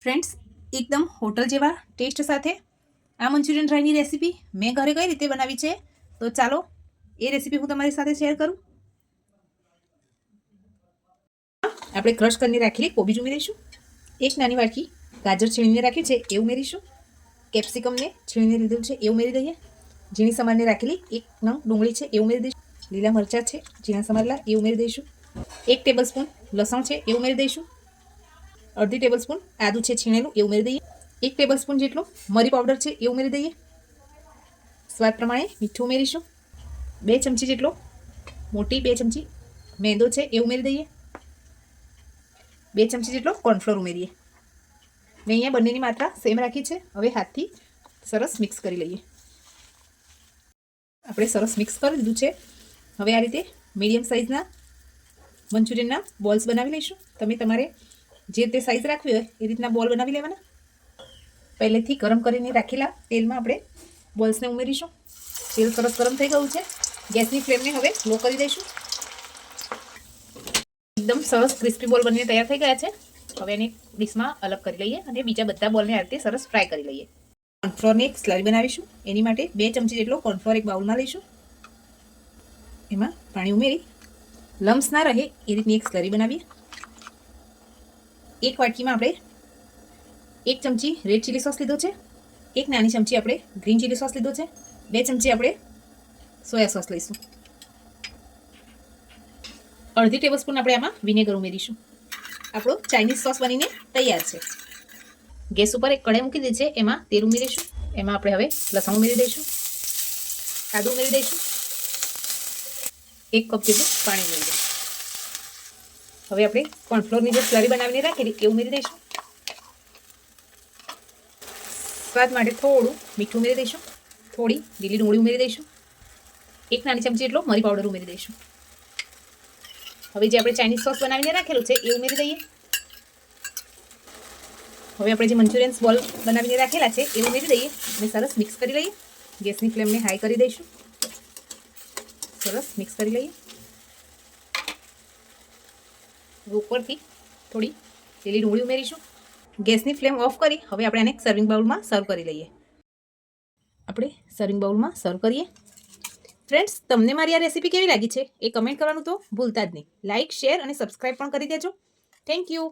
Friends, એકદમ hotel જેવા test સાથે આ મંચુરિયન ડ્રાયની રેસીપી મેં ઘરે કઈ રીતે બનાવી છે, તો ચાલો એ રેસીપી હું તમારી સાથે શેર કરું. આપણે ક્રશ કરીને રાખેલી કોબીજ ઉમેરીશું. એક નાની વાટકી ગાજર છીણીને રાખ્યું છે એ ઉમેરીશું. કેપ્સિકમને છીણીને લીધું છે એ ઉમેરી દઈએ. ઝીણી સમારીને રાખેલી એક નંગ ડુંગળી છે એ ઉમેરી દઈશું. લીલા મરચાં છે ઝીણા સમારેલા એ ઉમેરી દઈશું. 1 ટેબલ સ્પૂન લસણ છે એ ઉમેરી દઈશું. અડધી ટેબલ સ્પૂન આદું છે છીણેલું એ ઉમેરી દઈએ. 1 ટેબલ સ્પૂન જેટલો મરી પાવડર છે એ ઉમેરી દઈએ. સ્વાદ પ્રમાણે મીઠું ઉમેરીશું. 2 ચમચી જેટલો મોટી 2 ચમચી મેંદો છે એ ઉમેરી દઈએ. 2 ચમચી જેટલો કોર્નફ્લોર ઉમેરીએ. મેં અહીંયા બંનેની માત્રા સેમ રાખી છે. હવે હાથથી સરસ મિક્સ કરી લઈએ. આપણે સરસ મિક્સ કરી દીધું છે. હવે આ રીતે મીડિયમ સાઇઝના મંચુરિયનના બોલ્સ બનાવી લઈશું. તમે તમારે જે તે સાઇઝ રાખવી હોય એ રીતના બોલ બનાવી લેવાના. પહેલેથી ગરમ કરીને રાખેલા તેલમાં આપણે બોલ્સને ઉમેરીશું. તેલ સરસ ગરમ થઈ ગયું છે. ગેસની ફ્લેમને હવે લો કરી દઈશું. એકદમ સરસ ક્રિસ્પી બોલ બનીને તૈયાર થઈ ગયા છે. હવે એને ડીશમાં અલગ કરી લઈએ અને બીજા બધા બોલને આ રીતે સરસ ફ્રાય કરી લઈએ. કોર્નફ્લોરની એક સ્લરી બનાવીશું. એની માટે 2 ચમચી જેટલો કોર્નફ્લોર એક બાઉલમાં લઈશું. એમાં પાણી ઉમેરી લમ્સ ના રહે એ રીતની એક સ્લરી બનાવીએ. એક વાટકીમાં આપણે 1 ચમચી રેડ ચીલી સોસ લીધો છે. 1 નાની ચમચી આપણે ગ્રીન ચીલી સોસ લીધો છે. 2 ચમચી આપણે સોયા સોસ લઈશું. અડધી ટેબલ સ્પૂન આપણે આમાં વિનેગર ઉમેરીશું. આપણો ચાઇનીઝ સોસ બનીને તૈયાર છે. ગેસ ઉપર એક કઢાઈ મૂકી દીધી છે. એમાં તેલ ઉમેરીશું. એમાં આપણે હવે લસણ ઉમેરી દઈશું. આદું ઉમેરી દઈશું. 1 કપ જેટલું પાણી ઉમેરી દઈશું. હવે આપણે કોર્નફ્લોરની જે સ્લરી બનાવીને રાખેલી એ ઉમેરી દઈશું. સ્વાદ માટે થોડું મીઠું ઉમેરી દઈશું. થોડી લીલી ડુંગળી ઉમેરી દઈશું. 1 નાની ચમચી જેટલો મરી પાવડર ઉમેરી દઈશું. હવે જે આપણે ચાઇનીઝ સોસ બનાવીને રાખેલું છે એ ઉમેરી દઈએ. હવે આપણે જે મંચુરિયન્સ બોલ બનાવીને રાખેલા છે એ ઉમેરી દઈએ અને સરસ મિક્સ કરી લઈએ. ગેસની ફ્લેમને હાઈ કરી દઈશું. સરસ મિક્સ કરી લઈએ. ઉપરથી થોડી લીલી ડુંગળી ઉમેરીશું. ગેસની ફ્લેમ ઓફ કરી હવે આપણે આને સર્વિંગ બાઉલમાં સર્વ કરી લઈએ. આપણે સર્વિંગ બાઉલમાં સર્વ કરીએ. ફ્રેન્ડ્સ, તમને મારી આ રેસીપી કેવી લાગી છે એ કમેન્ટ કરવાનું તો ભૂલતા જ નહીં. લાઇક, શેર અને સબસ્ક્રાઈબ પણ કરી દેજો. Thank you.